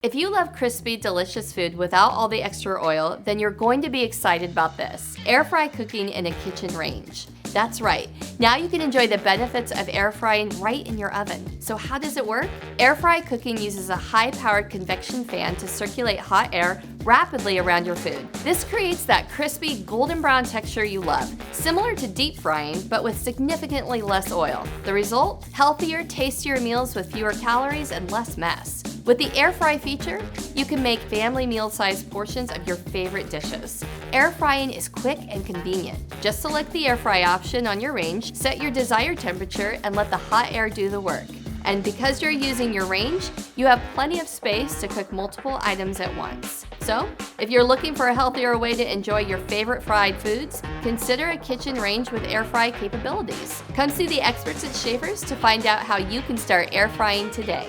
If you love crispy, delicious food without all the extra oil, then you're going to be excited about this. Air fry cooking in a kitchen range. That's right. Now you can enjoy the benefits of air frying right in your oven. So how does it work? Air fry cooking uses a high-powered convection fan to circulate hot air rapidly around your food. This creates that crispy, golden brown texture you love, similar to deep frying, but with significantly less oil. The result? Healthier, tastier meals with fewer calories and less mess. With the air fry feature, you can make family meal-sized portions of your favorite dishes. Air frying is quick and convenient. Just select the air fry option on your range, set your desired temperature, and let the hot air do the work. And because you're using your range, you have plenty of space to cook multiple items at once. So, if you're looking for a healthier way to enjoy your favorite fried foods, consider a kitchen range with air fry capabilities. Come see the experts at Schaefer's to find out how you can start air frying today.